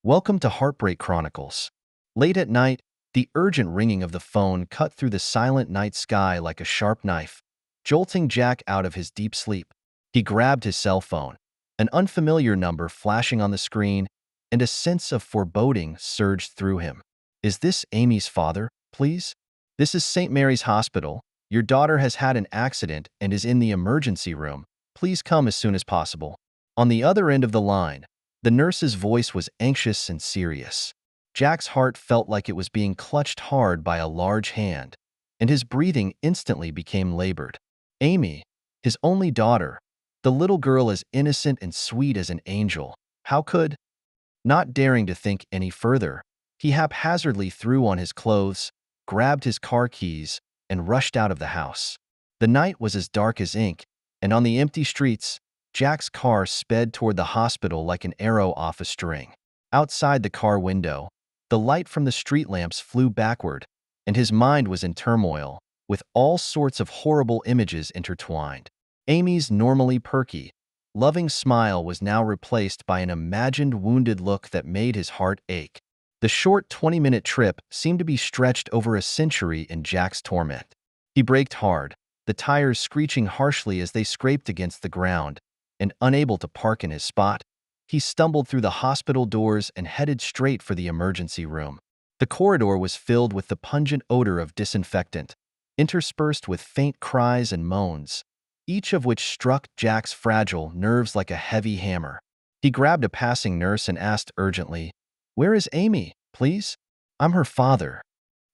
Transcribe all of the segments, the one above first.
Welcome to Heartbreak Chronicles. Late at night, the urgent ringing of the phone cut through the silent night sky like a sharp knife, jolting Jack out of his deep sleep. He grabbed his cell phone, an unfamiliar number flashing on the screen, and a sense of foreboding surged through him. Is this Amy's father, please? This is St. Mary's Hospital. Your daughter has had an accident and is in the emergency room. Please come as soon as possible. On the other end of the line, the nurse's voice was anxious and serious. Jack's heart felt like it was being clutched hard by a large hand, and his breathing instantly became labored. Amy, his only daughter, the little girl as innocent and sweet as an angel. How could? Not daring to think any further, he haphazardly threw on his clothes, grabbed his car keys, and rushed out of the house. The night was as dark as ink, and on the empty streets, Jack's car sped toward the hospital like an arrow off a string. Outside the car window, the light from the street lamps flew backward, and his mind was in turmoil, with all sorts of horrible images intertwined. Amy's normally perky, loving smile was now replaced by an imagined wounded look that made his heart ache. The short 20-minute trip seemed to be stretched over a century in Jack's torment. He braked hard, the tires screeching harshly as they scraped against the ground, and unable to park in his spot, he stumbled through the hospital doors and headed straight for the emergency room. The corridor was filled with the pungent odor of disinfectant, interspersed with faint cries and moans, each of which struck Jack's fragile nerves like a heavy hammer. He grabbed a passing nurse and asked urgently, "Where is Amy, please? I'm her father."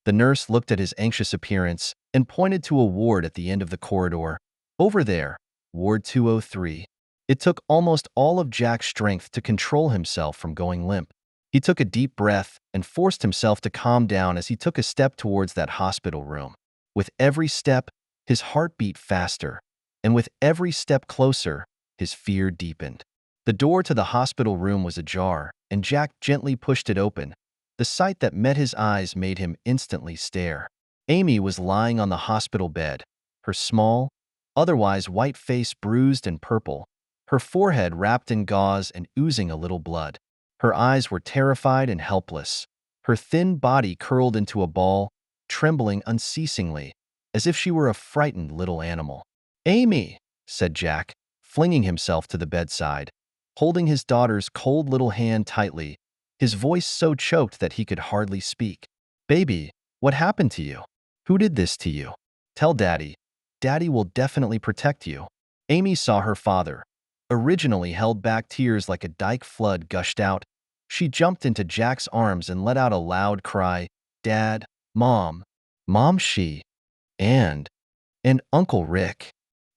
The nurse looked at his anxious appearance and pointed to a ward at the end of the corridor. "Over there, Ward 203. It took almost all of Jack's strength to control himself from going limp. He took a deep breath and forced himself to calm down as he took a step towards that hospital room. With every step, his heart beat faster, and with every step closer, his fear deepened. The door to the hospital room was ajar, and Jack gently pushed it open. The sight that met his eyes made him instantly stare. Amy was lying on the hospital bed, her small, otherwise white face bruised and purple, her forehead wrapped in gauze and oozing a little blood. Her eyes were terrified and helpless, her thin body curled into a ball, trembling unceasingly, as if she were a frightened little animal. "Amy," said Jack, flinging himself to the bedside, holding his daughter's cold little hand tightly, his voice so choked that he could hardly speak. "Baby, what happened to you? Who did this to you? Tell Daddy. Daddy will definitely protect you." Amy saw her father. Originally held back tears like a dike flood gushed out. She jumped into Jack's arms and let out a loud cry, "Dad, Mom, Mom, and Uncle Rick."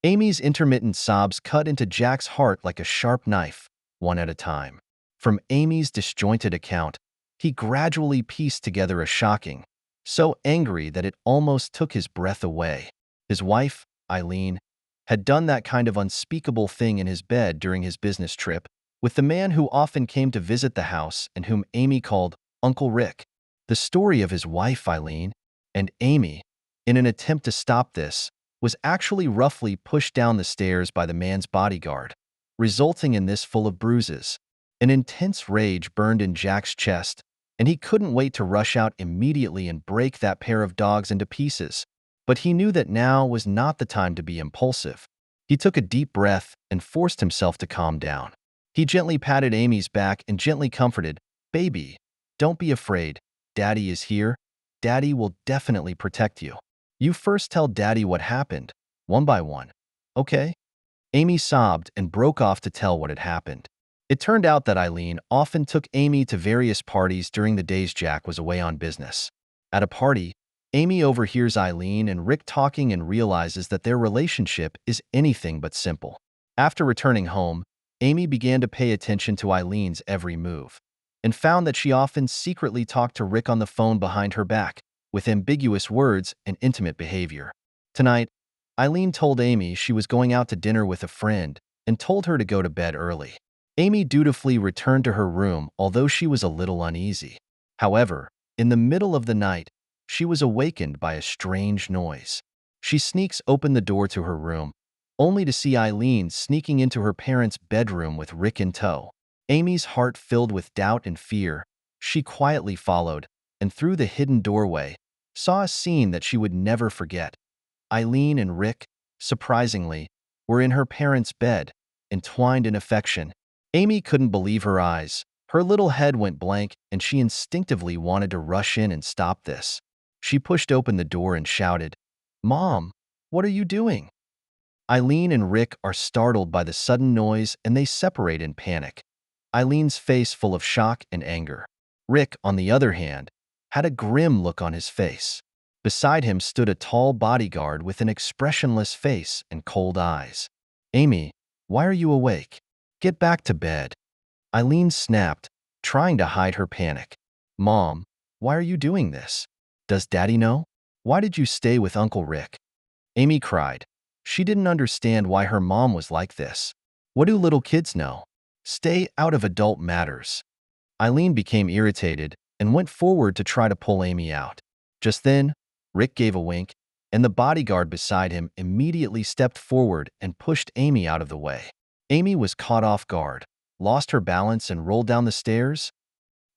Amy's intermittent sobs cut into Jack's heart like a sharp knife, one at a time. From Amy's disjointed account, he gradually pieced together a shocking, so angry that it almost took his breath away. His wife, Eileen, had done that kind of unspeakable thing in his bed during his business trip with the man who often came to visit the house and whom Amy called Uncle Rick. The story of his wife, Eileen, and Amy, in an attempt to stop this, was actually roughly pushed down the stairs by the man's bodyguard, resulting in this full of bruises. An intense rage burned in Jack's chest, and he couldn't wait to rush out immediately and break that pair of dogs into pieces. But he knew that now was not the time to be impulsive. He took a deep breath and forced himself to calm down. He gently patted Amy's back and gently comforted, "Baby, don't be afraid. Daddy is here. Daddy will definitely protect you. You first tell Daddy what happened, one by one. Okay?" Amy sobbed and broke off to tell what had happened. It turned out that Eileen often took Amy to various parties during the days Jack was away on business. At a party, Amy overhears Eileen and Rick talking and realizes that their relationship is anything but simple. After returning home, Amy began to pay attention to Eileen's every move, and found that she often secretly talked to Rick on the phone behind her back, with ambiguous words and intimate behavior. Tonight, Eileen told Amy she was going out to dinner with a friend and told her to go to bed early. Amy dutifully returned to her room, although she was a little uneasy. However, in the middle of the night, she was awakened by a strange noise. She sneaks open the door to her room, only to see Eileen sneaking into her parents' bedroom with Rick in tow. Amy's heart filled with doubt and fear. She quietly followed, and through the hidden doorway, saw a scene that she would never forget. Eileen and Rick, surprisingly, were in her parents' bed, entwined in affection. Amy couldn't believe her eyes. Her little head went blank, and she instinctively wanted to rush in and stop this. She pushed open the door and shouted, "Mom, what are you doing?" Eileen and Rick are startled by the sudden noise and they separate in panic. Eileen's face full of shock and anger. Rick, on the other hand, had a grim look on his face. Beside him stood a tall bodyguard with an expressionless face and cold eyes. "Amy, why are you awake? Get back to bed." Eileen snapped, trying to hide her panic. "Mom, why are you doing this? Does Daddy know? Why did you stay with Uncle Rick?" Amy cried. She didn't understand why her mom was like this. What do little kids know? Stay out of adult matters. Eileen became irritated and went forward to try to pull Amy out. Just then, Rick gave a wink, and the bodyguard beside him immediately stepped forward and pushed Amy out of the way. Amy was caught off guard, lost her balance, and rolled down the stairs.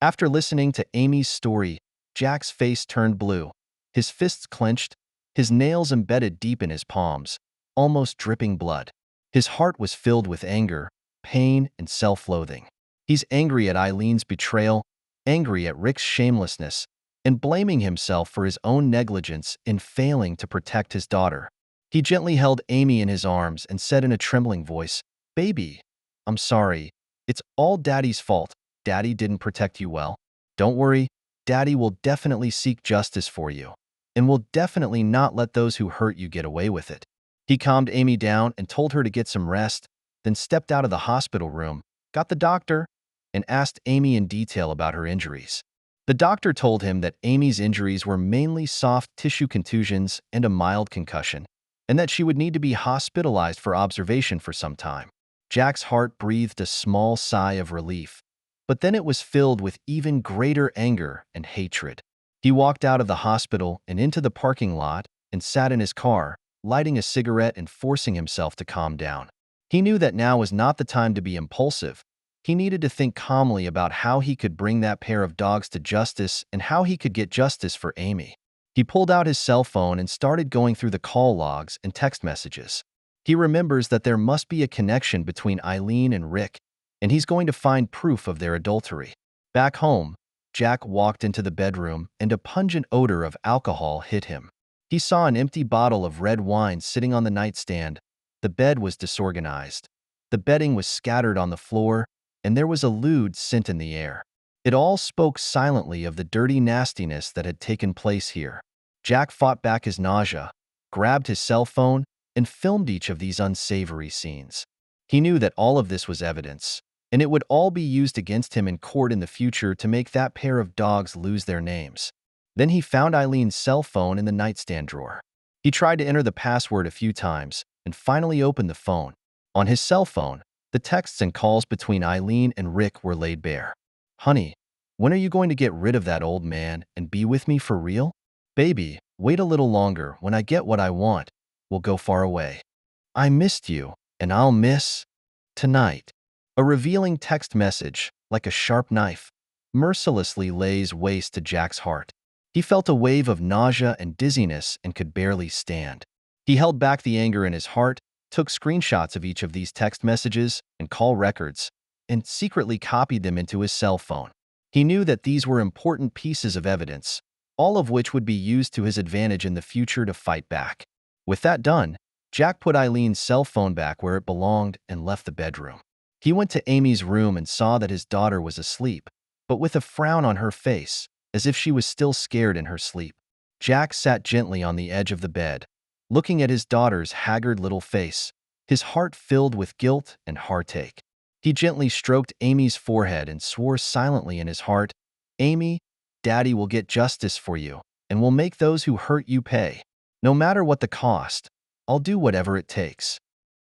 After listening to Amy's story, Jack's face turned blue. His fists clenched, his nails embedded deep in his palms, almost dripping blood. His heart was filled with anger, pain, and self-loathing. He's angry at Eileen's betrayal, angry at Rick's shamelessness, and blaming himself for his own negligence in failing to protect his daughter. He gently held Amy in his arms and said in a trembling voice, "Baby, I'm sorry. It's all Daddy's fault. Daddy didn't protect you well. Don't worry, Daddy will definitely seek justice for you, and will definitely not let those who hurt you get away with it." He calmed Amy down and told her to get some rest, then stepped out of the hospital room, got the doctor, and asked Amy in detail about her injuries. The doctor told him that Amy's injuries were mainly soft tissue contusions and a mild concussion, and that she would need to be hospitalized for observation for some time. Jack's heart breathed a small sigh of relief, but then it was filled with even greater anger and hatred. He walked out of the hospital and into the parking lot and sat in his car, lighting a cigarette and forcing himself to calm down. He knew that now was not the time to be impulsive. He needed to think calmly about how he could bring that pair of dogs to justice and how he could get justice for Amy. He pulled out his cell phone and started going through the call logs and text messages. He remembers that there must be a connection between Eileen and Rick, and he's going to find proof of their adultery. Back home, Jack walked into the bedroom and a pungent odor of alcohol hit him. He saw an empty bottle of red wine sitting on the nightstand. The bed was disorganized. The bedding was scattered on the floor, and there was a lewd scent in the air. It all spoke silently of the dirty nastiness that had taken place here. Jack fought back his nausea, grabbed his cell phone, and filmed each of these unsavory scenes. He knew that all of this was evidence, and it would all be used against him in court in the future to make that pair of dogs lose their names. Then he found Eileen's cell phone in the nightstand drawer. He tried to enter the password a few times and finally opened the phone. On his cell phone, the texts and calls between Eileen and Rick were laid bare. "Honey, when are you going to get rid of that old man and be with me for real? Baby, wait a little longer. When I get what I want, we'll go far away. I missed you, and I'll miss tonight." A revealing text message, like a sharp knife, mercilessly lays waste to Jack's heart. He felt a wave of nausea and dizziness and could barely stand. He held back the anger in his heart, took screenshots of each of these text messages and call records, and secretly copied them into his cell phone. He knew that these were important pieces of evidence, all of which would be used to his advantage in the future to fight back. With that done, Jack put Eileen's cell phone back where it belonged and left the bedroom. He went to Amy's room and saw that his daughter was asleep, but with a frown on her face, as if she was still scared in her sleep. Jack sat gently on the edge of the bed, looking at his daughter's haggard little face, his heart filled with guilt and heartache. He gently stroked Amy's forehead and swore silently in his heart, "Amy, Daddy will get justice for you, and will make those who hurt you pay. No matter what the cost, I'll do whatever it takes."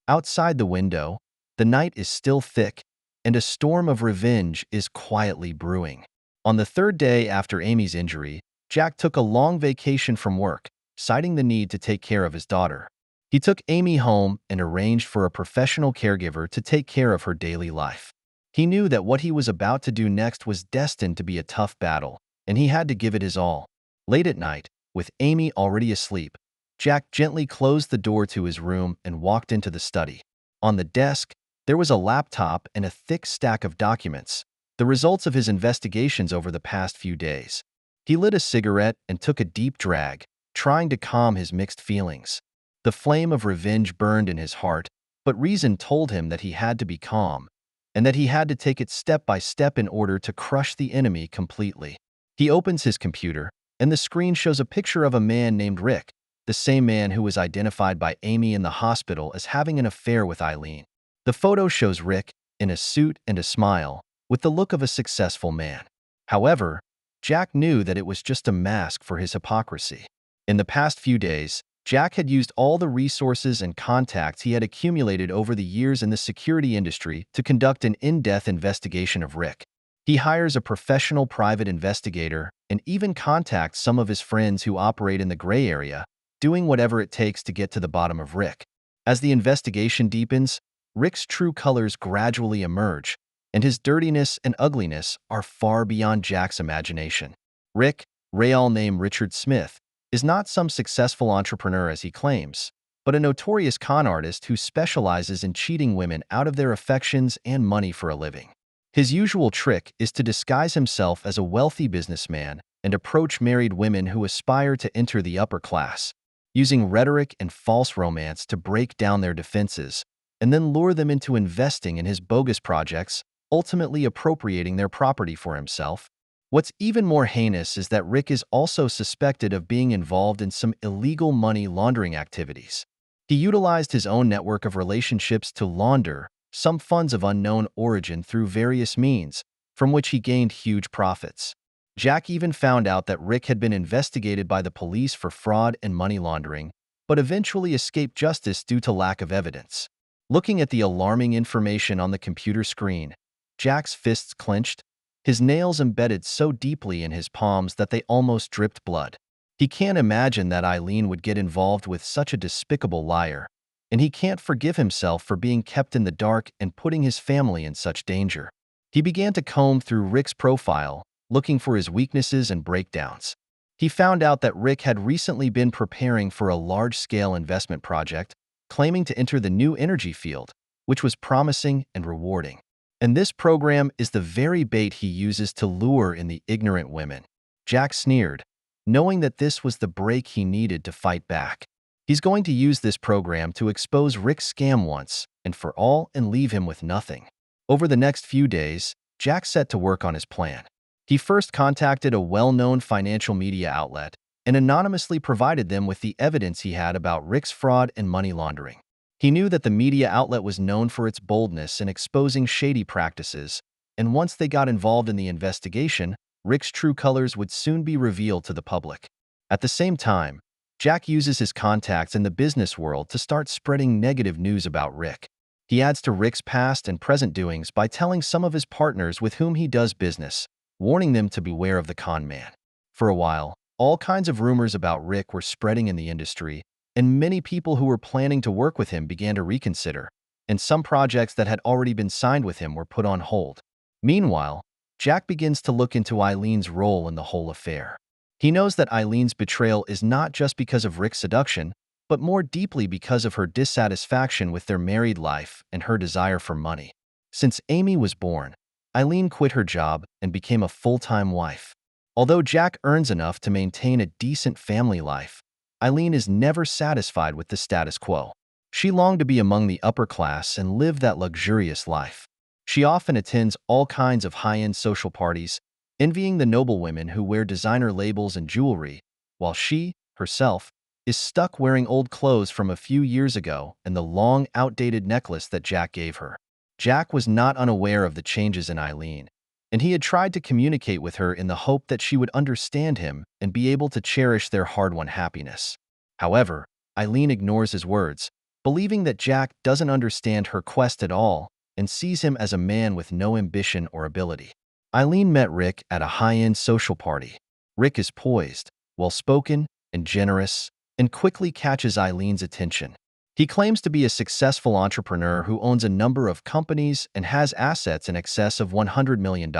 Outside the window, the night is still thick, and a storm of revenge is quietly brewing. On the third day after Amy's injury, Jack took a long vacation from work, citing the need to take care of his daughter. He took Amy home and arranged for a professional caregiver to take care of her daily life. He knew that what he was about to do next was destined to be a tough battle, and he had to give it his all. Late at night, with Amy already asleep, Jack gently closed the door to his room and walked into the study. On the desk, there was a laptop and a thick stack of documents, the results of his investigations over the past few days. He lit a cigarette and took a deep drag, trying to calm his mixed feelings. The flame of revenge burned in his heart, but reason told him that he had to be calm, and that he had to take it step by step in order to crush the enemy completely. He opens his computer, and the screen shows a picture of a man named Rick, the same man who was identified by Amy in the hospital as having an affair with Eileen. The photo shows Rick, in a suit and a smile, with the look of a successful man. However, Jack knew that it was just a mask for his hypocrisy. In the past few days, Jack had used all the resources and contacts he had accumulated over the years in the security industry to conduct an in-depth investigation of Rick. He hires a professional private investigator and even contacts some of his friends who operate in the gray area, doing whatever it takes to get to the bottom of Rick. As the investigation deepens, Rick's true colors gradually emerge, and his dirtiness and ugliness are far beyond Jack's imagination. Rick, real name Richard Smith, is not some successful entrepreneur as he claims, but a notorious con artist who specializes in cheating women out of their affections and money for a living. His usual trick is to disguise himself as a wealthy businessman and approach married women who aspire to enter the upper class, using rhetoric and false romance to break down their defenses, and then lure them into investing in his bogus projects, ultimately appropriating their property for himself. What's even more heinous is that Rick is also suspected of being involved in some illegal money laundering activities. He utilized his own network of relationships to launder some funds of unknown origin through various means, from which he gained huge profits. Jack even found out that Rick had been investigated by the police for fraud and money laundering, but eventually escaped justice due to lack of evidence. Looking at the alarming information on the computer screen, Jack's fists clenched, his nails embedded so deeply in his palms that they almost dripped blood. He can't imagine that Eileen would get involved with such a despicable liar, and he can't forgive himself for being kept in the dark and putting his family in such danger. He began to comb through Rick's profile, looking for his weaknesses and breakdowns. He found out that Rick had recently been preparing for a large-scale investment project, claiming to enter the new energy field, which was promising and rewarding. And this program is the very bait he uses to lure in the ignorant women. Jack sneered, knowing that this was the break he needed to fight back. He's going to use this program to expose Rick's scam once and for all and leave him with nothing. Over the next few days, Jack set to work on his plan. He first contacted a well-known financial media outlet and anonymously provided them with the evidence he had about Rick's fraud and money laundering. He knew that the media outlet was known for its boldness in exposing shady practices, and once they got involved in the investigation, Rick's true colors would soon be revealed to the public. At the same time, Jack uses his contacts in the business world to start spreading negative news about Rick. He adds to Rick's past and present doings by telling some of his partners with whom he does business, warning them to beware of the con man. For a while, all kinds of rumors about Rick were spreading in the industry, and many people who were planning to work with him began to reconsider, and some projects that had already been signed with him were put on hold. Meanwhile, Jack begins to look into Eileen's role in the whole affair. He knows that Eileen's betrayal is not just because of Rick's seduction, but more deeply because of her dissatisfaction with their married life and her desire for money. Since Amy was born, Eileen quit her job and became a full-time wife. Although Jack earns enough to maintain a decent family life, Eileen is never satisfied with the status quo. She longed to be among the upper class and live that luxurious life. She often attends all kinds of high-end social parties, envying the noblewomen who wear designer labels and jewelry, while she, herself, is stuck wearing old clothes from a few years ago and the long, outdated necklace that Jack gave her. Jack was not unaware of the changes in Eileen, and he had tried to communicate with her in the hope that she would understand him and be able to cherish their hard-won happiness. However, Eileen ignores his words, believing that Jack doesn't understand her quest at all and sees him as a man with no ambition or ability. Eileen met Rick at a high-end social party. Rick is poised, well-spoken, and generous, and quickly catches Eileen's attention. He claims to be a successful entrepreneur who owns a number of companies and has assets in excess of $100 million.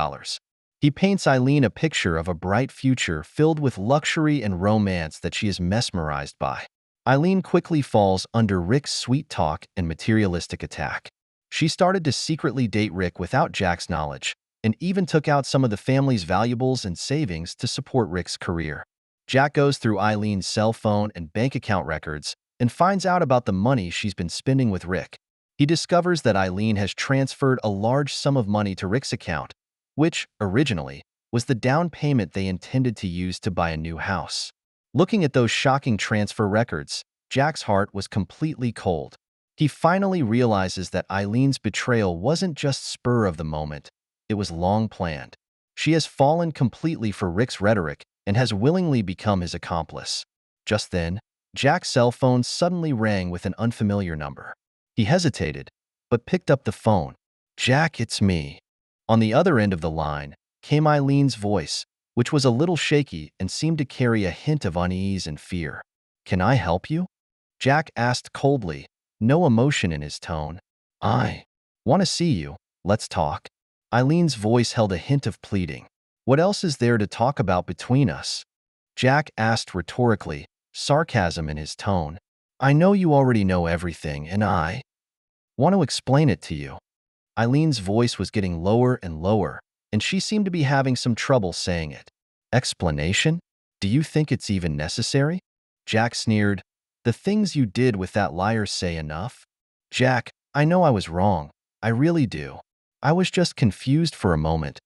He paints Eileen a picture of a bright future filled with luxury and romance that she is mesmerized by. Eileen quickly falls under Rick's sweet talk and materialistic attack. She started to secretly date Rick without Jack's knowledge, and even took out some of the family's valuables and savings to support Rick's career. Jack goes through Eileen's cell phone and bank account records and finds out about the money she's been spending with Rick. He discovers that Eileen has transferred a large sum of money to Rick's account, which, originally, was the down payment they intended to use to buy a new house. Looking at those shocking transfer records, Jack's heart was completely cold. He finally realizes that Eileen's betrayal wasn't just spur of the moment, it was long planned. She has fallen completely for Rick's rhetoric and has willingly become his accomplice. Just then, Jack's cell phone suddenly rang with an unfamiliar number. He hesitated, but picked up the phone. "Jack, it's me." On the other end of the line came Eileen's voice, which was a little shaky and seemed to carry a hint of unease and fear. "Can I help you?" Jack asked coldly, no emotion in his tone. "I want to see you. Let's talk." Eileen's voice held a hint of pleading. "What else is there to talk about between us?" Jack asked rhetorically, sarcasm in his tone. "I know you already know everything, and I want to explain it to you." Eileen's voice was getting lower and lower, and she seemed to be having some trouble saying it. "Explanation? Do you think it's even necessary?" Jack sneered. "The things you did with that liar say enough." "Jack, I know I was wrong. I really do. I was just confused for a moment."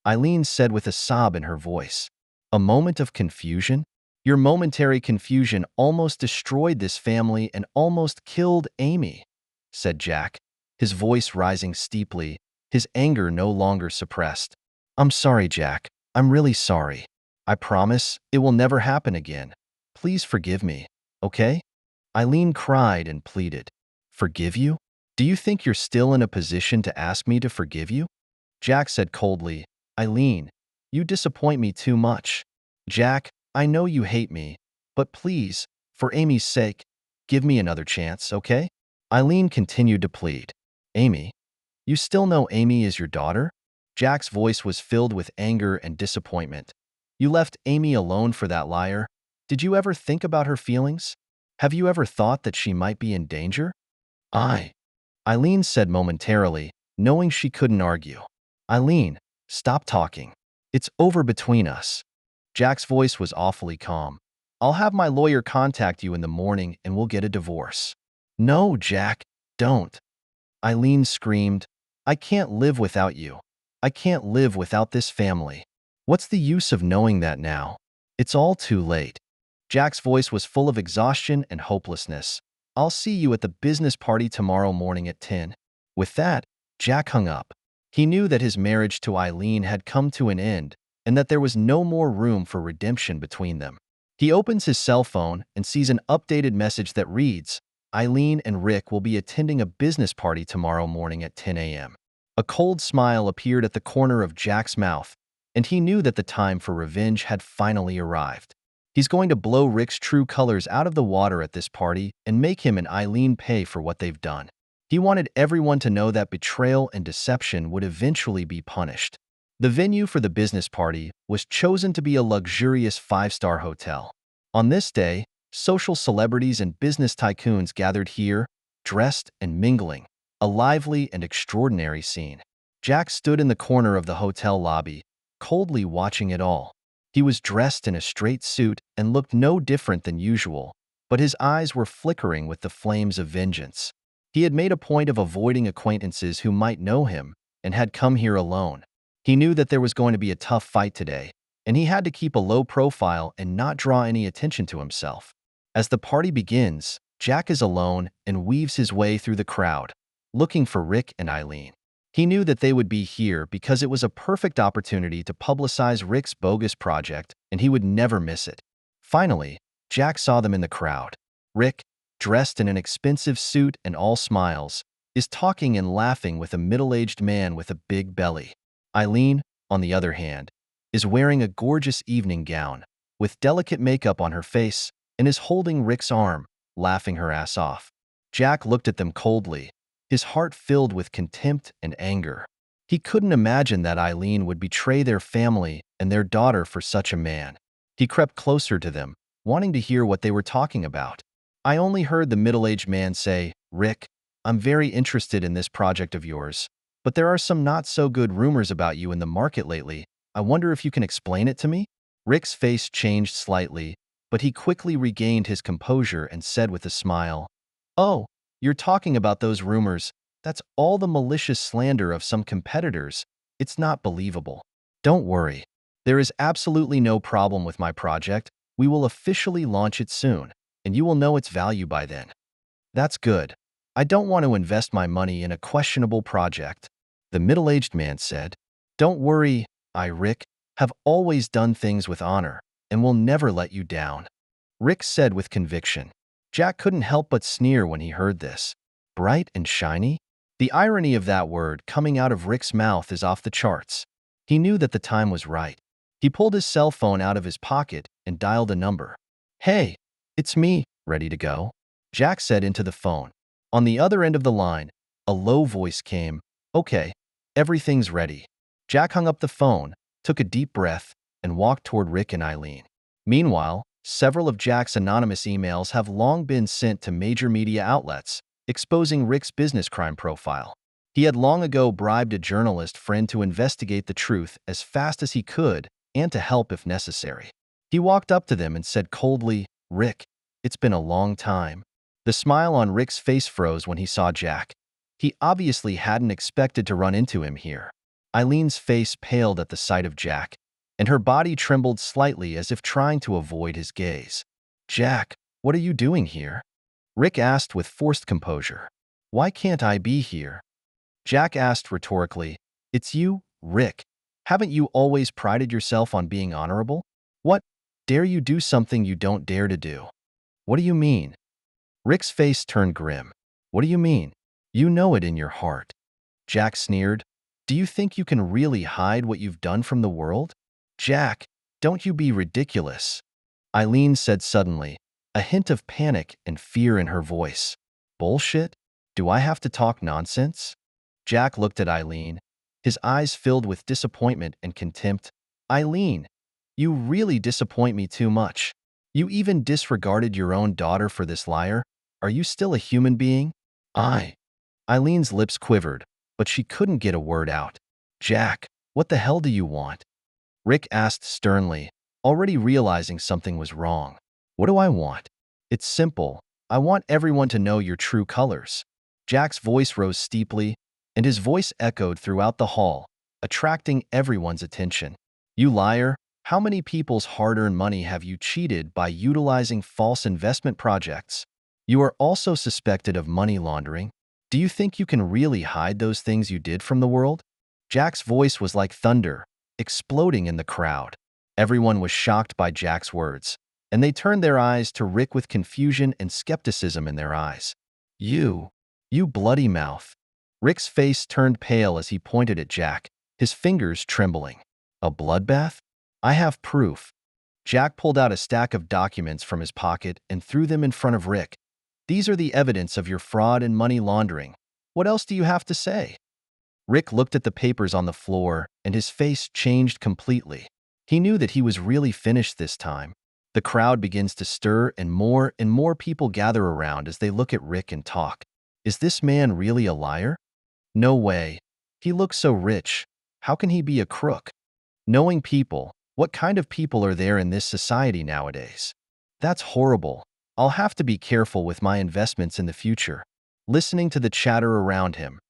Eileen said with a sob in her voice. "A moment of confusion? Your momentary confusion almost destroyed this family and almost killed Amy," said Jack, his voice rising steeply, his anger no longer suppressed. "I'm sorry, Jack. I'm really sorry. I promise it will never happen again. Please forgive me, okay?" Eileen cried and pleaded. "Forgive you? Do you think you're still in a position to ask me to forgive you?" Jack said coldly, "Eileen, you disappoint me too much." "Jack, I know you hate me, but please, for Amy's sake, give me another chance, okay?" Eileen continued to plead. "Amy? You still know Amy is your daughter?" Jack's voice was filled with anger and disappointment. "You left Amy alone for that liar? Did you ever think about her feelings? Have you ever thought that she might be in danger?" Eileen said momentarily, knowing she couldn't argue. "Eileen, stop talking. It's over between us." Jack's voice was awfully calm. "I'll have my lawyer contact you in the morning and we'll get a divorce." "No, Jack, don't." Eileen screamed. "I can't live without you. I can't live without this family. What's the use of knowing that now? It's all too late." Jack's voice was full of exhaustion and hopelessness. "I'll see you at the business party tomorrow morning at 10. With that, Jack hung up. He knew that his marriage to Eileen had come to an end and that there was no more room for redemption between them. He opens his cell phone and sees an updated message that reads, "Eileen and Rick will be attending a business party tomorrow morning at 10 a.m. A cold smile appeared at the corner of Jack's mouth, and he knew that the time for revenge had finally arrived. He's going to blow Rick's true colors out of the water at this party and make him and Eileen pay for what they've done. He wanted everyone to know that betrayal and deception would eventually be punished. The venue for the business party was chosen to be a luxurious 5-star hotel. On this day, social celebrities and business tycoons gathered here, dressed and mingling, a lively and extraordinary scene. Jack stood in the corner of the hotel lobby, coldly watching it all. He was dressed in a straight suit and looked no different than usual, but his eyes were flickering with the flames of vengeance. He had made a point of avoiding acquaintances who might know him and had come here alone. He knew that there was going to be a tough fight today, and he had to keep a low profile and not draw any attention to himself. As the party begins, Jack is alone and weaves his way through the crowd, looking for Rick and Eileen. He knew that they would be here because it was a perfect opportunity to publicize Rick's bogus project, and he would never miss it. Finally, Jack saw them in the crowd. Rick, dressed in an expensive suit and all smiles, is talking and laughing with a middle-aged man with a big belly. Eileen, on the other hand, is wearing a gorgeous evening gown, with delicate makeup on her face, and is holding Rick's arm, laughing her ass off. Jack looked at them coldly, his heart filled with contempt and anger. He couldn't imagine that Eileen would betray their family and their daughter for such a man. He crept closer to them, wanting to hear what they were talking about. I only heard the middle-aged man say, "Rick, I'm very interested in this project of yours, but there are some not-so-good rumors about you in the market lately. I wonder if you can explain it to me?" Rick's face changed slightly, but he quickly regained his composure and said with a smile, "Oh, you're talking about those rumors. That's all the malicious slander of some competitors. It's not believable. Don't worry. There is absolutely no problem with my project. We will officially launch it soon, and you will know its value by then." "That's good. I don't want to invest my money in a questionable project," the middle-aged man said. "Don't worry, Rick, have always done things with honor and will never let you down," Rick said with conviction. Jack couldn't help but sneer when he heard this. Bright and shiny? The irony of that word coming out of Rick's mouth is off the charts. He knew that the time was right. He pulled his cell phone out of his pocket and dialed a number. "Hey, it's me, ready to go?" Jack said into the phone. On the other end of the line, a low voice came, "Okay, everything's ready." Jack hung up the phone, took a deep breath, and walked toward Rick and Eileen. Meanwhile, several of Jack's anonymous emails have long been sent to major media outlets, exposing Rick's business crime profile. He had long ago bribed a journalist friend to investigate the truth as fast as he could and to help if necessary. He walked up to them and said coldly, "Rick, it's been a long time." The smile on Rick's face froze when he saw Jack. He obviously hadn't expected to run into him here. Eileen's face paled at the sight of Jack, and her body trembled slightly as if trying to avoid his gaze. "Jack, what are you doing here?" Rick asked with forced composure. "Why can't I be here?" Jack asked rhetorically, "It's you, Rick. Haven't you always prided yourself on being honorable? What? Dare you do something you don't dare to do?" "What do you mean?" Rick's face turned grim. "What do you mean? You know it in your heart." Jack sneered. "Do you think you can really hide what you've done from the world?" "Jack, don't you be ridiculous," Eileen said suddenly, a hint of panic and fear in her voice. "Bullshit? Do I have to talk nonsense?" Jack looked at Eileen, his eyes filled with disappointment and contempt. "Eileen, you really disappoint me too much. You even disregarded your own daughter for this liar. Are you still a human being?" Eileen's lips quivered, but she couldn't get a word out. "Jack, what the hell do you want?" Rick asked sternly, already realizing something was wrong. "What do I want? It's simple. I want everyone to know your true colors." Jack's voice rose steeply, and his voice echoed throughout the hall, attracting everyone's attention. "You liar! How many people's hard-earned money have you cheated by utilizing false investment projects? You are also suspected of money laundering. Do you think you can really hide those things you did from the world?" Jack's voice was like thunder, exploding in the crowd. Everyone was shocked by Jack's words, and they turned their eyes to Rick with confusion and skepticism in their eyes. You bloody mouth." Rick's face turned pale as he pointed at Jack, his fingers trembling. "A bloodbath? I have proof." Jack pulled out a stack of documents from his pocket and threw them in front of Rick. "These are the evidence of your fraud and money laundering. What else do you have to say?" Rick looked at the papers on the floor, and his face changed completely. He knew that he was really finished this time. The crowd begins to stir, and more people gather around as they look at Rick and talk. Is this man really a liar? No way. He looks so rich. How can he be a crook? Knowing people, what kind of people are there in this society nowadays? That's horrible. I'll have to be careful with my investments in the future. Listening to the chatter around him,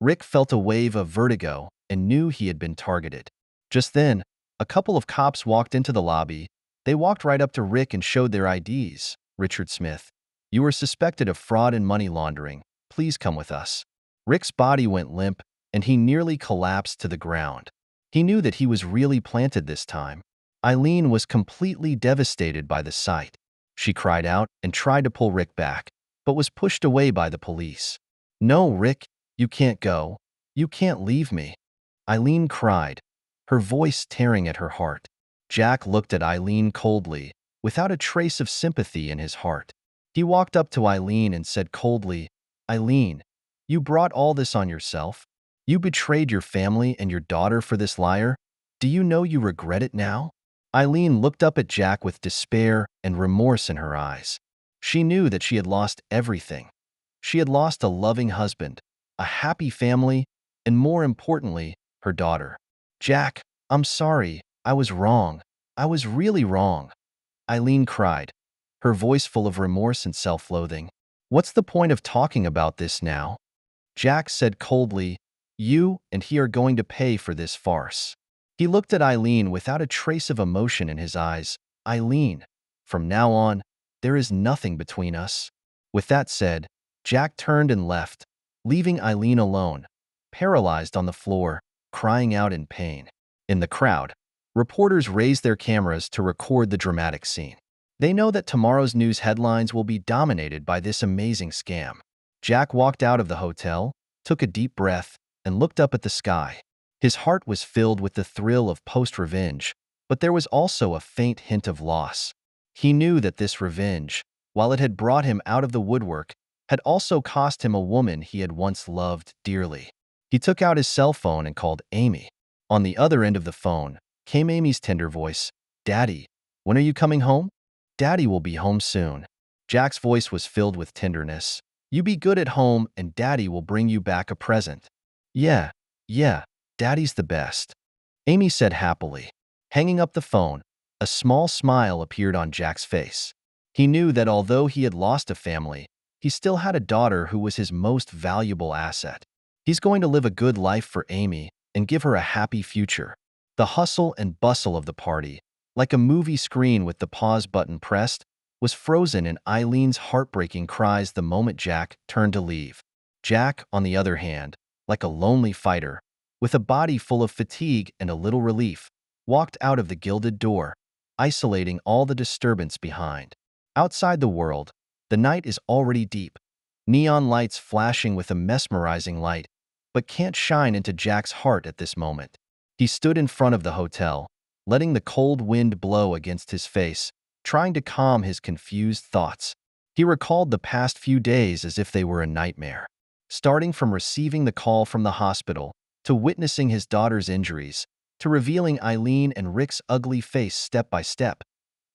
Rick felt a wave of vertigo and knew he had been targeted. Just then, a couple of cops walked into the lobby. They walked right up to Rick and showed their IDs. "Richard Smith, you are suspected of fraud and money laundering. Please come with us." Rick's body went limp, and he nearly collapsed to the ground. He knew that he was really planted this time. Eileen was completely devastated by the sight. She cried out and tried to pull Rick back, but was pushed away by the police. "No, Rick, you can't go. You can't leave me," Eileen cried, her voice tearing at her heart. Jack looked at Eileen coldly, without a trace of sympathy in his heart. He walked up to Eileen and said coldly, "Eileen, you brought all this on yourself? You betrayed your family and your daughter for this liar? Do you know you regret it now?" Eileen looked up at Jack with despair and remorse in her eyes. She knew that she had lost everything. She had lost a loving husband, a happy family, and more importantly, her daughter. "Jack, I'm sorry. I was wrong. I was really wrong," Eileen cried, her voice full of remorse and self-loathing. "What's the point of talking about this now?" Jack said coldly, "You and he are going to pay for this farce." He looked at Eileen without a trace of emotion in his eyes. "Eileen, from now on, there is nothing between us." With that said, Jack turned and left, leaving Eileen alone, paralyzed on the floor, crying out in pain. In the crowd, reporters raised their cameras to record the dramatic scene. They know that tomorrow's news headlines will be dominated by this amazing scam. Jack walked out of the hotel, took a deep breath, and looked up at the sky. His heart was filled with the thrill of post-revenge, but there was also a faint hint of loss. He knew that this revenge, while it had brought him out of the woodwork, had also cost him a woman he had once loved dearly. He took out his cell phone and called Amy. On the other end of the phone came Amy's tender voice. "Daddy, when are you coming home?" "Daddy will be home soon." Jack's voice was filled with tenderness. "You be good at home and Daddy will bring you back a present." Yeah, Daddy's the best," Amy said happily. Hanging up the phone, a small smile appeared on Jack's face. He knew that although he had lost a family, he still had a daughter who was his most valuable asset. He's going to live a good life for Amy and give her a happy future. The hustle and bustle of the party, like a movie screen with the pause button pressed, was frozen in Eileen's heartbreaking cries the moment Jack turned to leave. Jack, on the other hand, like a lonely fighter, with a body full of fatigue and a little relief, walked out of the gilded door, isolating all the disturbance behind. Outside the world, the night is already deep, neon lights flashing with a mesmerizing light, but can't shine into Jack's heart at this moment. He stood in front of the hotel, letting the cold wind blow against his face, trying to calm his confused thoughts. He recalled the past few days as if they were a nightmare. Starting from receiving the call from the hospital, to witnessing his daughter's injuries, to revealing Eileen and Rick's ugly face step by step.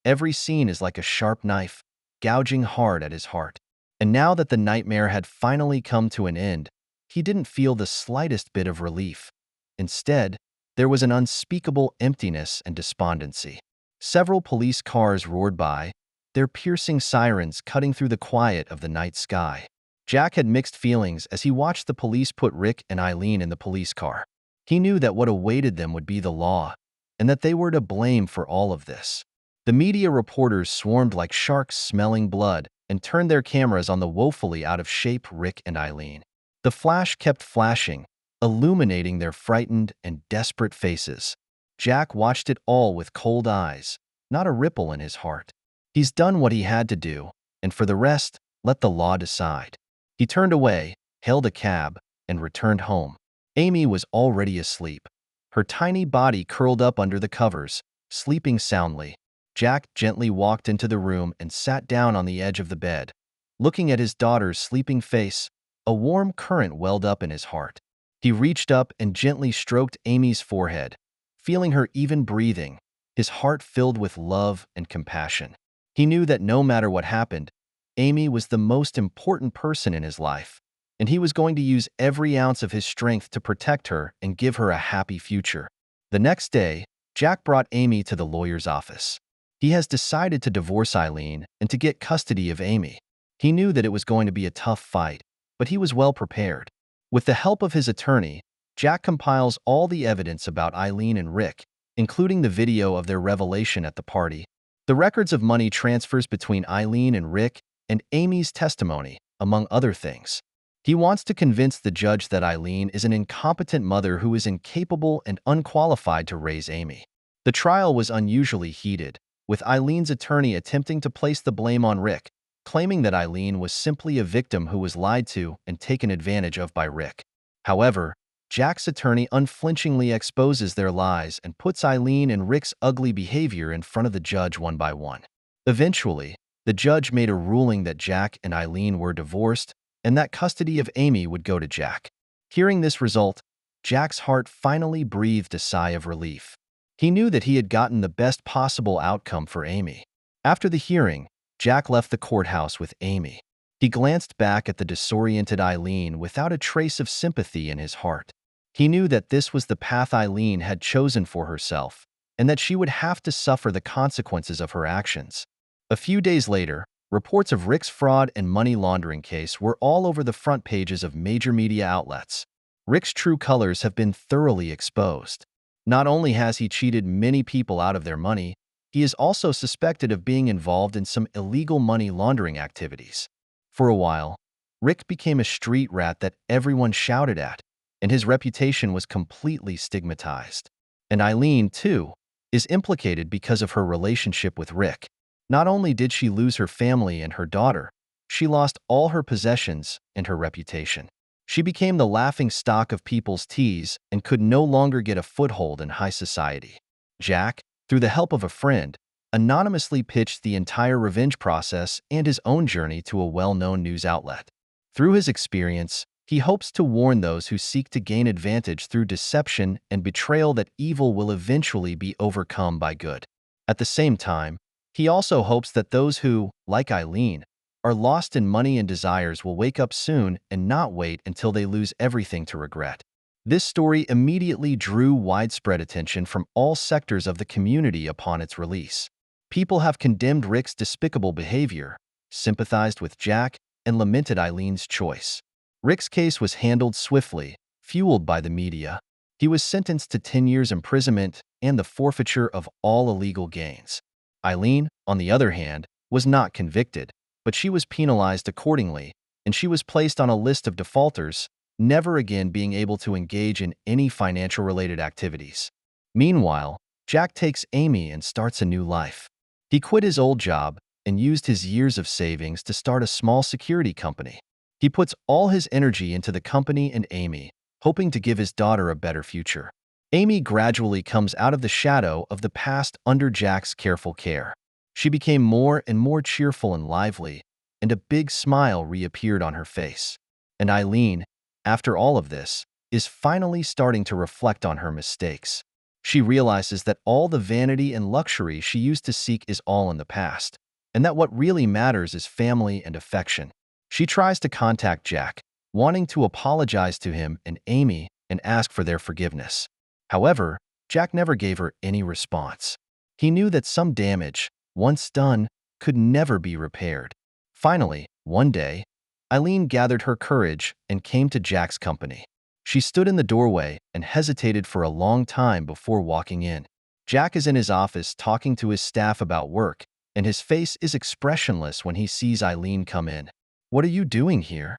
Every scene is like a sharp knife, gouging hard at his heart. And now that the nightmare had finally come to an end, he didn't feel the slightest bit of relief. Instead, there was an unspeakable emptiness and despondency. Several police cars roared by, their piercing sirens cutting through the quiet of the night sky. Jack had mixed feelings as he watched the police put Rick and Eileen in the police car. He knew that what awaited them would be the law, and that they were to blame for all of this. The media reporters swarmed like sharks smelling blood and turned their cameras on the woefully out-of-shape Rick and Eileen. The flash kept flashing, illuminating their frightened and desperate faces. Jack watched it all with cold eyes, not a ripple in his heart. He's done what he had to do, and for the rest, let the law decide. He turned away, hailed a cab, and returned home. Amy was already asleep, her tiny body curled up under the covers, sleeping soundly. Jack gently walked into the room and sat down on the edge of the bed. Looking at his daughter's sleeping face, a warm current welled up in his heart. He reached up and gently stroked Amy's forehead, feeling her even breathing, his heart filled with love and compassion. He knew that no matter what happened, Amy was the most important person in his life, and he was going to use every ounce of his strength to protect her and give her a happy future. The next day, Jack brought Amy to the lawyer's office. He has decided to divorce Eileen and to get custody of Amy. He knew that it was going to be a tough fight, but he was well prepared. With the help of his attorney, Jack compiles all the evidence about Eileen and Rick, including the video of their revelation at the party, the records of money transfers between Eileen and Rick, and Amy's testimony, among other things. He wants to convince the judge that Eileen is an incompetent mother who is incapable and unqualified to raise Amy. The trial was unusually heated, with Eileen's attorney attempting to place the blame on Rick, claiming that Eileen was simply a victim who was lied to and taken advantage of by Rick. However, Jack's attorney unflinchingly exposes their lies and puts Eileen and Rick's ugly behavior in front of the judge one by one. Eventually, The judge made a ruling that Jack and Eileen were divorced and that custody of Amy would go to Jack. Hearing this result, Jack's heart finally breathed a sigh of relief. He knew that he had gotten the best possible outcome for Amy. After the hearing, Jack left the courthouse with Amy. He glanced back at the disoriented Eileen without a trace of sympathy in his heart. He knew that this was the path Eileen had chosen for herself, and that she would have to suffer the consequences of her actions. A few days later, reports of Rick's fraud and money laundering case were all over the front pages of major media outlets. Rick's true colors have been thoroughly exposed. Not only has he cheated many people out of their money, he is also suspected of being involved in some illegal money laundering activities. For a while, Rick became a street rat that everyone shouted at, and his reputation was completely stigmatized. And Eileen, too, is implicated because of her relationship with Rick. Not only did she lose her family and her daughter, she lost all her possessions and her reputation. She became the laughing stock of people's tease and could no longer get a foothold in high society. Jack, through the help of a friend, anonymously pitched the entire revenge process and his own journey to a well-known news outlet. Through his experience, he hopes to warn those who seek to gain advantage through deception and betrayal that evil will eventually be overcome by good. At the same time, he also hopes that those who, like Eileen, are lost in money and desires will wake up soon and not wait until they lose everything to regret. This story immediately drew widespread attention from all sectors of the community upon its release. People have condemned Rick's despicable behavior, sympathized with Jack, and lamented Eileen's choice. Rick's case was handled swiftly, fueled by the media. He was sentenced to 10 years imprisonment and the forfeiture of all illegal gains. Eileen, on the other hand, was not convicted, but she was penalized accordingly, and she was placed on a list of defaulters, never again being able to engage in any financial-related activities. Meanwhile, Jack takes Amy and starts a new life. He quit his old job and used his years of savings to start a small security company. He puts all his energy into the company and Amy, hoping to give his daughter a better future. Amy gradually comes out of the shadow of the past under Jack's careful care. She became more and more cheerful and lively, and a big smile reappeared on her face. And Eileen, after all of this, is finally starting to reflect on her mistakes. She realizes that all the vanity and luxury she used to seek is all in the past, and that what really matters is family and affection. She tries to contact Jack, wanting to apologize to him and Amy and ask for their forgiveness. However, Jack never gave her any response. He knew that some damage, once done, could never be repaired. Finally, one day, Eileen gathered her courage and came to Jack's company. She stood in the doorway and hesitated for a long time before walking in. Jack is in his office talking to his staff about work, and his face is expressionless when he sees Eileen come in. "What are you doing here?"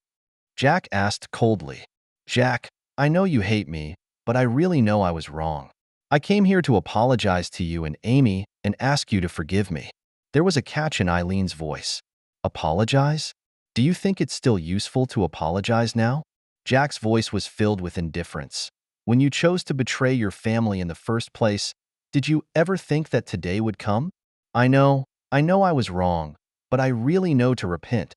Jack asked coldly. "Jack, I know you hate me, but I really know I was wrong. I came here to apologize to you and Amy and ask you to forgive me." There was a catch in Eileen's voice. "Apologize? Do you think it's still useful to apologize now?" Jack's voice was filled with indifference. "When you chose to betray your family in the first place, did you ever think that today would come? I know I was wrong, but I really know to repent.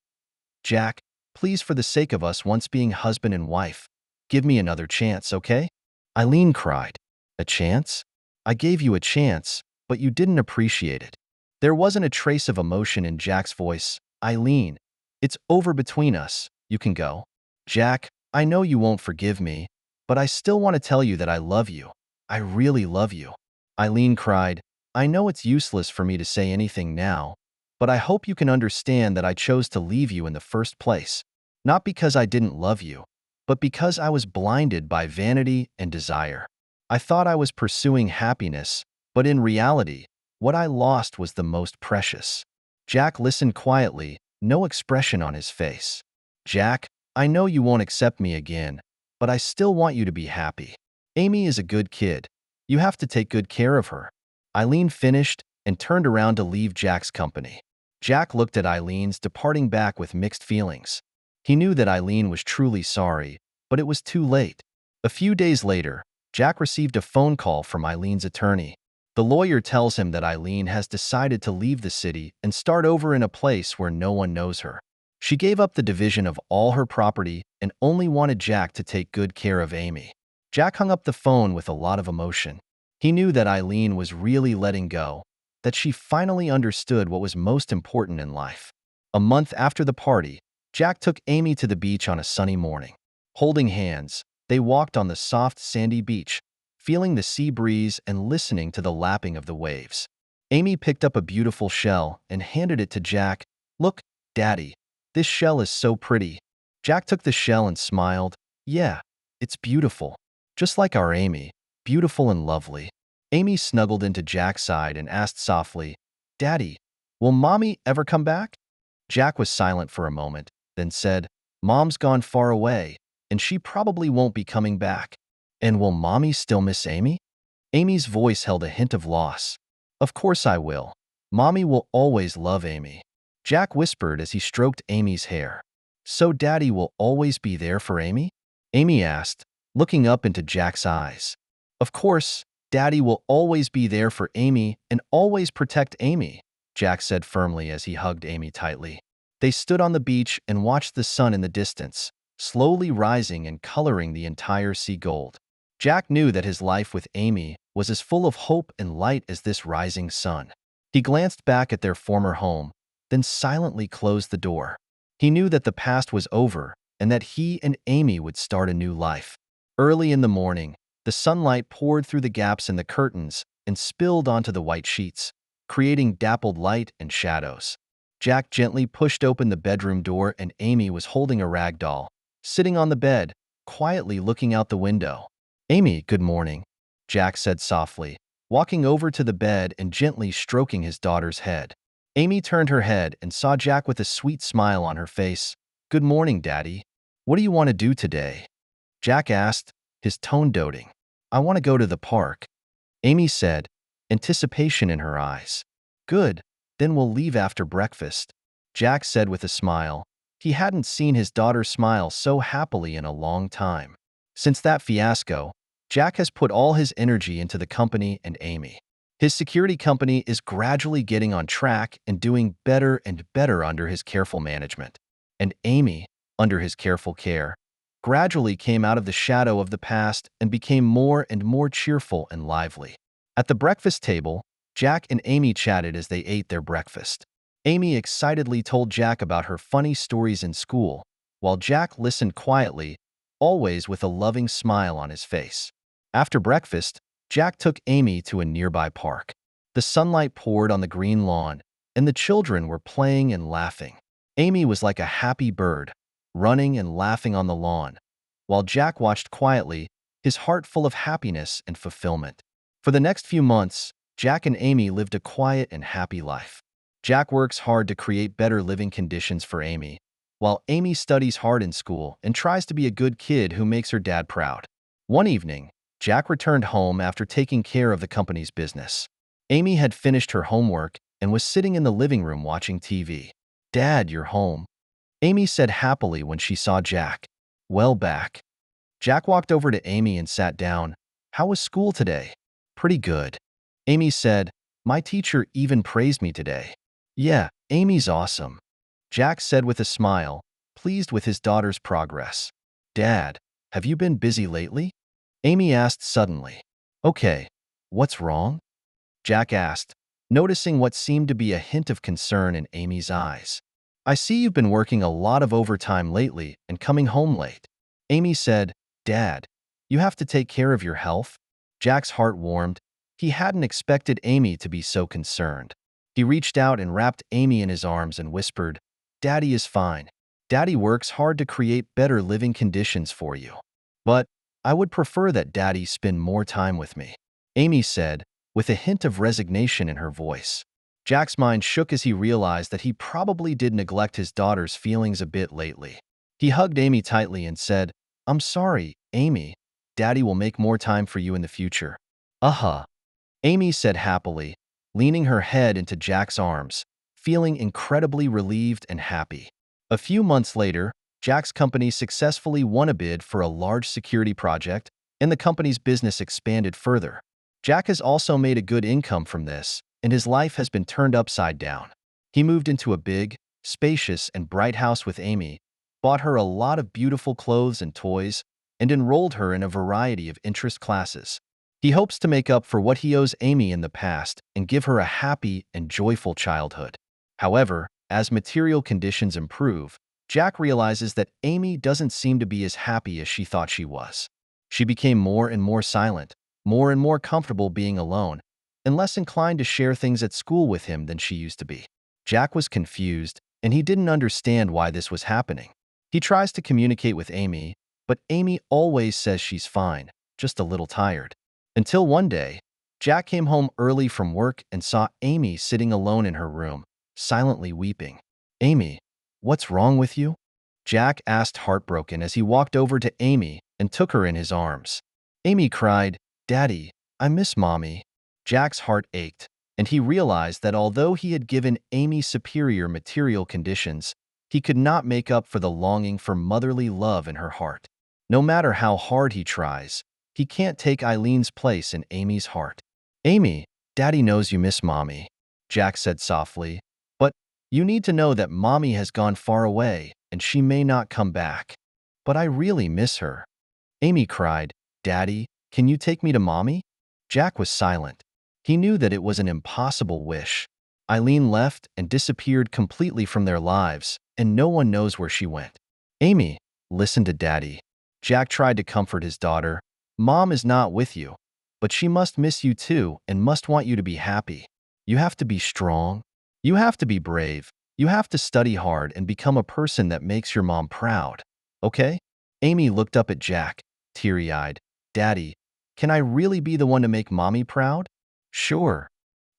Jack, please, for the sake of us once being husband and wife, give me another chance, okay?" Eileen cried. "A chance? I gave you a chance, but you didn't appreciate it." There wasn't a trace of emotion in Jack's voice. "Eileen, it's over between us. You can go." "Jack, I know you won't forgive me, but I still want to tell you that I love you. I really love you." Eileen cried. "I know it's useless for me to say anything now, but I hope you can understand that I chose to leave you in the first place. Not because I didn't love you, but because I was blinded by vanity and desire. I thought I was pursuing happiness, but in reality, what I lost was the most precious." Jack listened quietly, no expression on his face. "Jack, I know you won't accept me again, but I still want you to be happy. Amy is a good kid. You have to take good care of her." Eileen finished and turned around to leave Jack's company. Jack looked at Eileen's departing back with mixed feelings. He knew that Eileen was truly sorry, but it was too late. A few days later, Jack received a phone call from Eileen's attorney. The lawyer tells him that Eileen has decided to leave the city and start over in a place where no one knows her. She gave up the division of all her property and only wanted Jack to take good care of Amy. Jack hung up the phone with a lot of emotion. He knew that Eileen was really letting go, that she finally understood what was most important in life. A month after the party, Jack took Amy to the beach on a sunny morning. Holding hands, they walked on the soft, sandy beach, feeling the sea breeze and listening to the lapping of the waves. Amy picked up a beautiful shell and handed it to Jack. "Look, Daddy, this shell is so pretty." Jack took the shell and smiled. "Yeah, it's beautiful. Just like our Amy, beautiful and lovely." Amy snuggled into Jack's side and asked softly, "Daddy, will Mommy ever come back?" Jack was silent for a moment, then said, "Mom's gone far away, and she probably won't be coming back." "And will Mommy still miss Amy?" Amy's voice held a hint of loss. "Of course I will. Mommy will always love Amy," Jack whispered as he stroked Amy's hair. "So Daddy will always be there for Amy?" Amy asked, looking up into Jack's eyes. "Of course, Daddy will always be there for Amy and always protect Amy," Jack said firmly as he hugged Amy tightly. They stood on the beach and watched the sun in the distance, slowly rising and coloring the entire sea gold. Jack knew that his life with Amy was as full of hope and light as this rising sun. He glanced back at their former home, then silently closed the door. He knew that the past was over and that he and Amy would start a new life. Early in the morning, the sunlight poured through the gaps in the curtains and spilled onto the white sheets, creating dappled light and shadows. Jack gently pushed open the bedroom door and Amy was holding a rag doll, sitting on the bed, quietly looking out the window. "Amy, good morning," Jack said softly, walking over to the bed and gently stroking his daughter's head. Amy turned her head and saw Jack with a sweet smile on her face. "Good morning, Daddy. What do you want to do today?" Jack asked, his tone doting. "I want to go to the park," Amy said, anticipation in her eyes. "Good, then we'll leave after breakfast," Jack said with a smile. He hadn't seen his daughter smile so happily in a long time. Since that fiasco, Jack has put all his energy into the company and Amy. His security company is gradually getting on track and doing better and better under his careful management. And Amy, under his careful care, gradually came out of the shadow of the past and became more and more cheerful and lively. At the breakfast table, Jack and Amy chatted as they ate their breakfast. Amy excitedly told Jack about her funny stories in school, while Jack listened quietly, always with a loving smile on his face. After breakfast, Jack took Amy to a nearby park. The sunlight poured on the green lawn, and the children were playing and laughing. Amy was like a happy bird, running and laughing on the lawn, while Jack watched quietly, his heart full of happiness and fulfillment. For the next few months, Jack and Amy lived a quiet and happy life. Jack works hard to create better living conditions for Amy, while Amy studies hard in school and tries to be a good kid who makes her dad proud. One evening, Jack returned home after taking care of the company's business. Amy had finished her homework and was sitting in the living room watching TV. "Dad, you're home," Amy said happily when she saw Jack. "Well back." Jack walked over to Amy and sat down. "How was school today?" "Pretty good," Amy said. "My teacher even praised me today." "Yeah, Amy's awesome," Jack said with a smile, pleased with his daughter's progress. "Dad, have you been busy lately?" Amy asked suddenly. "Okay, what's wrong?" Jack asked, noticing what seemed to be a hint of concern in Amy's eyes. "I see you've been working a lot of overtime lately and coming home late." Amy said, "Dad, you have to take care of your health?" Jack's heart warmed. He hadn't expected Amy to be so concerned. He reached out and wrapped Amy in his arms and whispered, "Daddy is fine. Daddy works hard to create better living conditions for you. But I would prefer that Daddy spend more time with me," Amy said, with a hint of resignation in her voice. Jack's mind shook as he realized that he probably did neglect his daughter's feelings a bit lately. He hugged Amy tightly and said, "I'm sorry, Amy. Daddy will make more time for you in the future." "Uh-huh," Amy said happily, leaning her head into Jack's arms, feeling incredibly relieved and happy. A few months later, Jack's company successfully won a bid for a large security project, and the company's business expanded further. Jack has also made a good income from this, and his life has been turned upside down. He moved into a big, spacious, and bright house with Amy, bought her a lot of beautiful clothes and toys, and enrolled her in a variety of interest classes. He hopes to make up for what he owes Amy in the past and give her a happy and joyful childhood. However, as material conditions improve, Jack realizes that Amy doesn't seem to be as happy as she thought she was. She became more and more silent, more and more comfortable being alone, and less inclined to share things at school with him than she used to be. Jack was confused, and he didn't understand why this was happening. He tries to communicate with Amy, but Amy always says she's fine, just a little tired. Until one day, Jack came home early from work and saw Amy sitting alone in her room, silently weeping. "Amy, what's wrong with you?" Jack asked, heartbroken, as he walked over to Amy and took her in his arms. Amy cried, "Daddy, I miss Mommy." Jack's heart ached, and he realized that although he had given Amy superior material conditions, he could not make up for the longing for motherly love in her heart. No matter how hard he tries, he can't take Eileen's place in Amy's heart. "Amy, Daddy knows you miss Mommy," Jack said softly, "but you need to know that Mommy has gone far away and she may not come back." "But I really miss her." Amy cried, "Daddy, can you take me to Mommy?" Jack was silent. He knew that it was an impossible wish. Eileen left and disappeared completely from their lives, and no one knows where she went. "Amy, listen to Daddy." Jack tried to comfort his daughter. "Mom is not with you, but she must miss you too and must want you to be happy. You have to be strong. You have to be brave. You have to study hard and become a person that makes your mom proud. Okay?" Amy looked up at Jack, teary-eyed. "Daddy, can I really be the one to make Mommy proud?" "Sure,"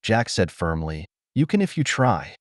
Jack said firmly. "You can if you try."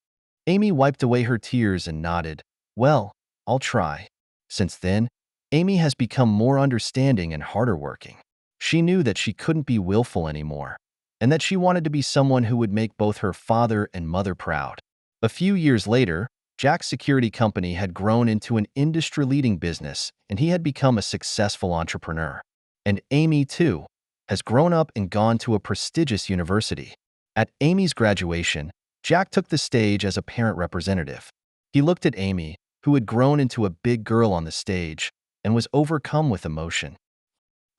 Amy wiped away her tears and nodded. "Well, I'll try." Since then, Amy has become more understanding and harder working. She knew that she couldn't be willful anymore, and that she wanted to be someone who would make both her father and mother proud. A few years later, Jack's security company had grown into an industry-leading business, and he had become a successful entrepreneur. And Amy, too, has grown up and gone to a prestigious university. At Amy's graduation, Jack took the stage as a parent representative. He looked at Amy, who had grown into a big girl on the stage, and was overcome with emotion.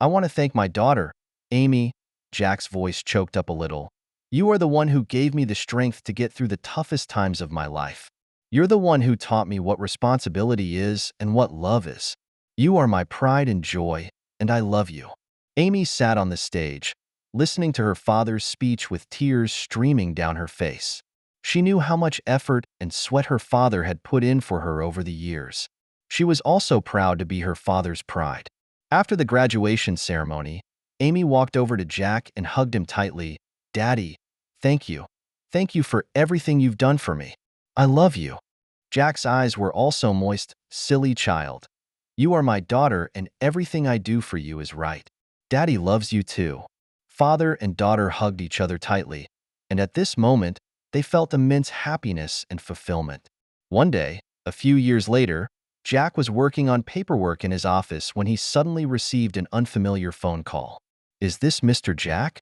"I want to thank my daughter, Amy." Jack's voice choked up a little. "You are the one who gave me the strength to get through the toughest times of my life. You're the one who taught me what responsibility is and what love is. You are my pride and joy, and I love you." Amy sat on the stage, listening to her father's speech with tears streaming down her face. She knew how much effort and sweat her father had put in for her over the years. She was also proud to be her father's pride. After the graduation ceremony, Amy walked over to Jack and hugged him tightly. "Daddy, thank you. Thank you for everything you've done for me. I love you." Jack's eyes were also moist. "Silly child. You are my daughter and everything I do for you is right. Daddy loves you too." Father and daughter hugged each other tightly, and at this moment, they felt immense happiness and fulfillment. One day, a few years later, Jack was working on paperwork in his office when he suddenly received an unfamiliar phone call. "Is this Mr. Jack?"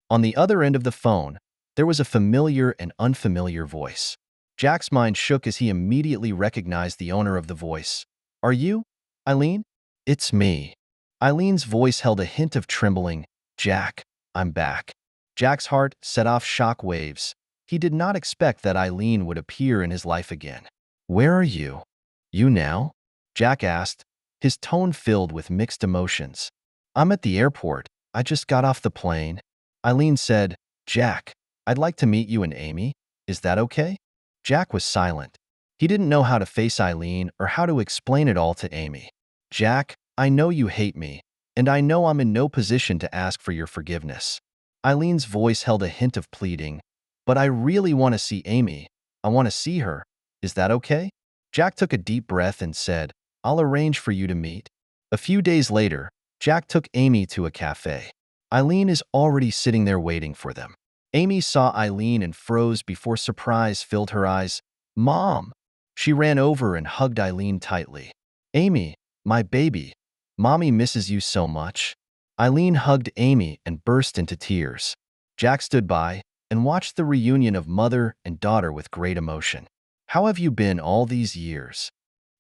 On the other end of the phone, there was a familiar and unfamiliar voice. Jack's mind shook as he immediately recognized the owner of the voice. "Are you, Eileen?" "It's me." Eileen's voice held a hint of trembling. "Jack, I'm back." Jack's heart set off shock waves. He did not expect that Eileen would appear in his life again. "Where are you?" "You now?" Jack asked, his tone filled with mixed emotions. "I'm at the airport. I just got off the plane." Eileen said, "Jack, I'd like to meet you and Amy. Is that okay?" Jack was silent. He didn't know how to face Eileen or how to explain it all to Amy. "Jack, I know you hate me, and I know I'm in no position to ask for your forgiveness." Eileen's voice held a hint of pleading. "But I really want to see Amy. I want to see her. Is that okay?" Jack took a deep breath and said, "I'll arrange for you to meet." A few days later, Jack took Amy to a cafe. Eileen is already sitting there waiting for them. Amy saw Eileen and froze before surprise filled her eyes. "Mom!" She ran over and hugged Eileen tightly. "Amy, my baby, Mommy misses you so much." Eileen hugged Amy and burst into tears. Jack stood by and watched the reunion of mother and daughter with great emotion. "How have you been all these years?"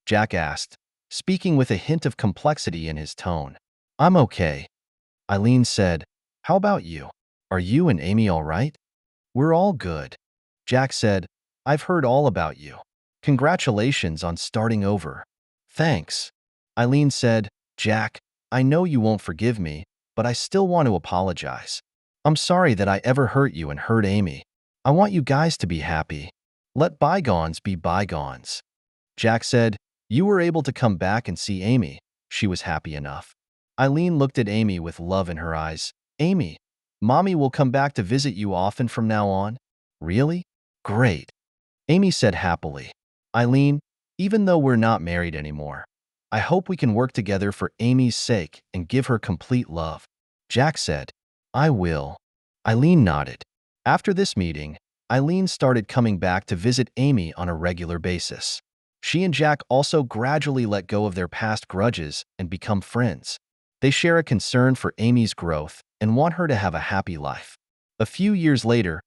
Jack asked, speaking with a hint of complexity in his tone. "I'm okay," Eileen said. "How about you? Are you and Amy all right?" "We're all good," Jack said. "I've heard all about you. Congratulations on starting over." "Thanks," Eileen said. "Jack, I know you won't forgive me, but I still want to apologize. I'm sorry that I ever hurt you and hurt Amy. I want you guys to be happy. Let bygones be bygones." Jack said, "You were able to come back and see Amy." She was happy enough. Eileen looked at Amy with love in her eyes. "Amy, Mommy will come back to visit you often from now on." "Really? Great," Amy said happily. "Eileen, even though we're not married anymore, I hope we can work together for Amy's sake and give her complete love." Jack said, "I will." Eileen nodded. After this meeting, Eileen started coming back to visit Amy on a regular basis. She and Jack also gradually let go of their past grudges and become friends. They share a concern for Amy's growth and want her to have a happy life. A few years later,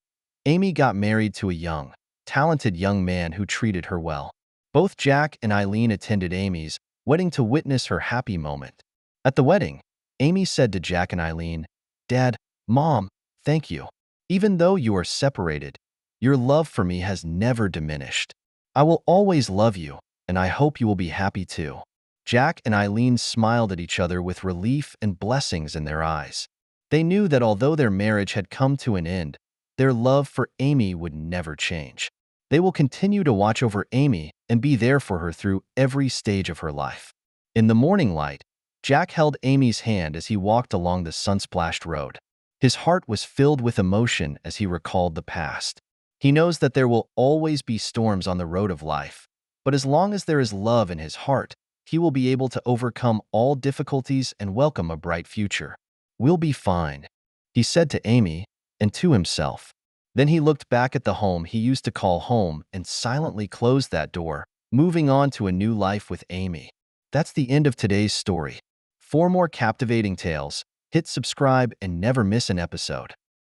Amy got married to a young, talented young man who treated her well. Both Jack and Eileen attended Amy's wedding to witness her happy moment. At the wedding, Amy said to Jack and Eileen, "Dad, Mom, thank you. Even though you are separated, your love for me has never diminished. I will always love you, and I hope you will be happy too." Jack and Eileen smiled at each other with relief and blessings in their eyes. They knew that although their marriage had come to an end, their love for Amy would never change. They will continue to watch over Amy and be there for her through every stage of her life. In the morning light, Jack held Amy's hand as he walked along the sun-splashed road. His heart was filled with emotion as he recalled the past. He knows that there will always be storms on the road of life, but as long as there is love in his heart, he will be able to overcome all difficulties and welcome a bright future. "We'll be fine," he said to Amy and to himself. Then he looked back at the home he used to call home and silently closed that door, moving on to a new life with Amy. That's the end of today's story. For more captivating tales, hit subscribe and never miss an episode.